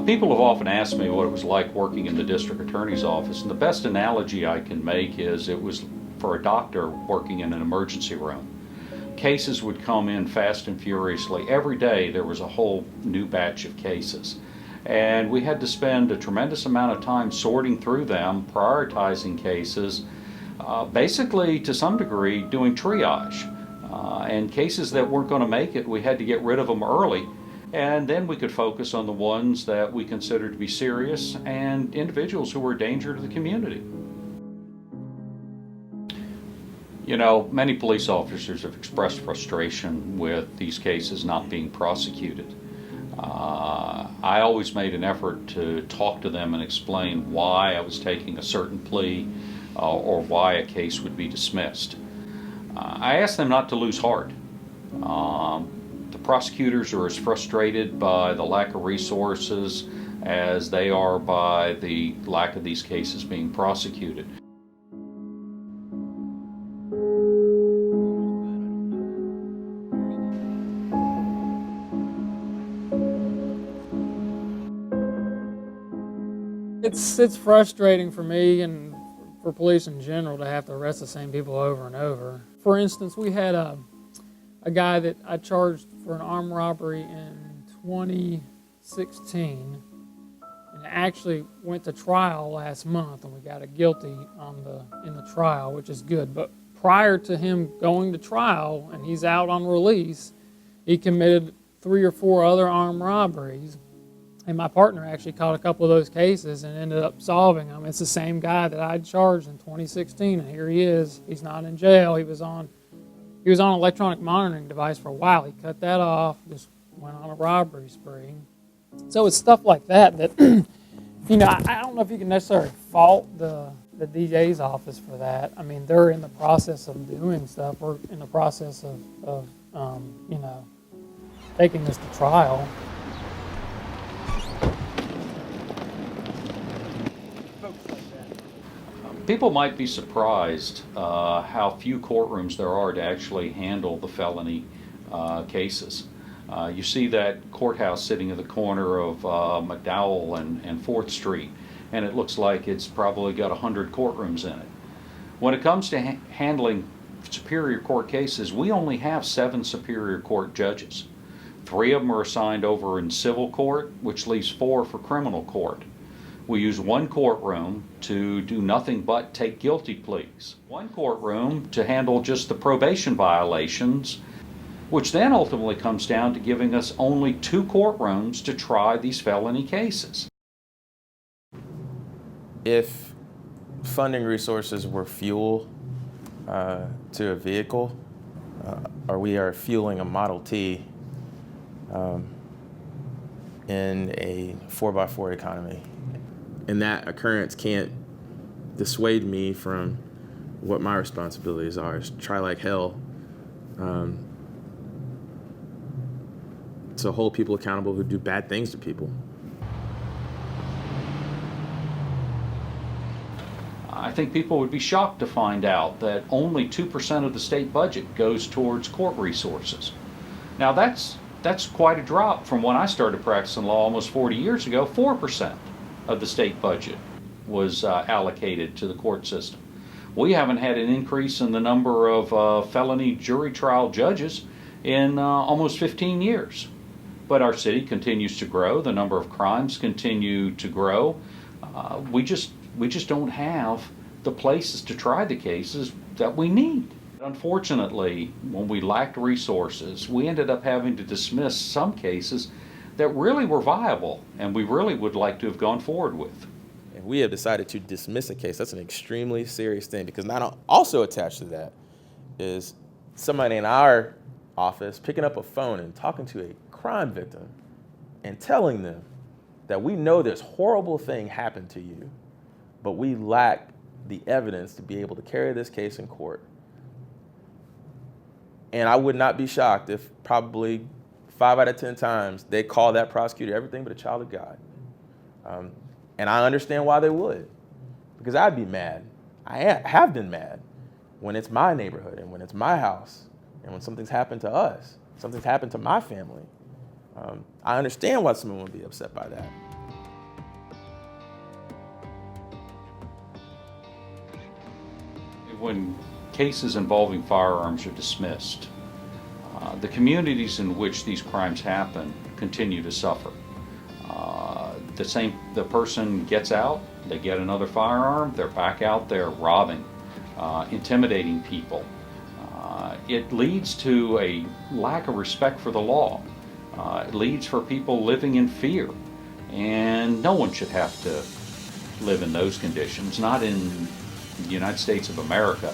People have often asked me what it was like working in the district attorney's office, and the best analogy I can make is it was for a doctor working in an emergency room. Cases would come in fast and furiously. Every day there was a whole new batch of cases. And we had to spend a tremendous amount of time sorting through them, prioritizing cases, basically to some degree doing triage. And cases that weren't going to make it, we had to get rid of them early, and then we could focus on the ones that we considered to be serious and individuals who were a danger to the community. You know, many police officers have expressed frustration with these cases not being prosecuted. I always made an effort to talk to them and explain why I was taking a certain plea or why a case would be dismissed. I asked them not to lose heart. The prosecutors are as frustrated by the lack of resources as they are by the lack of these cases being prosecuted. It's frustrating for me and for police in general to have to arrest the same people over and over. For instance, we had a guy that I charged for an armed robbery in 2016, and actually went to trial last month, and we got a guilty in the trial, which is good. But prior to him going to trial, and he's out on release, he committed 3 or 4 other armed robberies. And my partner actually caught a couple of those cases and ended up solving them. It's the same guy that I charged in 2016, and here he is. He's not in jail. He was on an electronic monitoring device for a while. He cut that off, just went on a robbery spree. So it's stuff like that you know, I don't know if you can necessarily fault the DA's office for that. I mean, they're in the process of doing stuff. We're in the process of you know, taking this to trial. People might be surprised how few courtrooms there are to actually handle the felony cases. You see that courthouse sitting in the corner of McDowell and 4th Street, and it looks like it's probably got 100 courtrooms in it. When it comes to handling Superior Court cases, we only have 7 Superior Court judges. 3 of them are assigned over in civil court, which leaves 4 for criminal court. We use 1 courtroom to do nothing but take guilty pleas. 1 courtroom to handle just the probation violations, which then ultimately comes down to giving us only 2 courtrooms to try these felony cases. If funding resources were fuel to a vehicle, or we are fueling a Model T in a 4x4 economy, and that occurrence can't dissuade me from what my responsibilities are, is try like hell to hold people accountable who do bad things to people. I think people would be shocked to find out that only 2% of the state budget goes towards court resources. Now that's quite a drop from when I started practicing law almost 40 years ago. 4% of the state budget was allocated to the court system. We haven't had an increase in the number of felony jury trial judges in almost 15 years. But our city continues to grow. The number of crimes continue to grow. We just don't have the places to try the cases that we need. Unfortunately, when we lacked resources, we ended up having to dismiss some cases that really were viable and we really would like to have gone forward with. If we have decided to dismiss a case, that's an extremely serious thing, because not also attached to that is somebody in our office picking up a phone and talking to a crime victim and telling them that we know this horrible thing happened to you, but we lack the evidence to be able to carry this case in court. And I would not be shocked if probably 5 out of 10 times they call that prosecutor everything but a child of God. And I understand why they would, because I'd be mad. I have been mad when it's my neighborhood and when it's my house and when something's happened to us, something's happened to my family. I understand why someone would be upset by that. when cases involving firearms are dismissed, the communities in which these crimes happen continue to suffer. The person gets out, they get another firearm, they're back out there robbing, intimidating people. It leads to a lack of respect for the law. It leads for people living in fear, and no one should have to live in those conditions, not in the United States of America.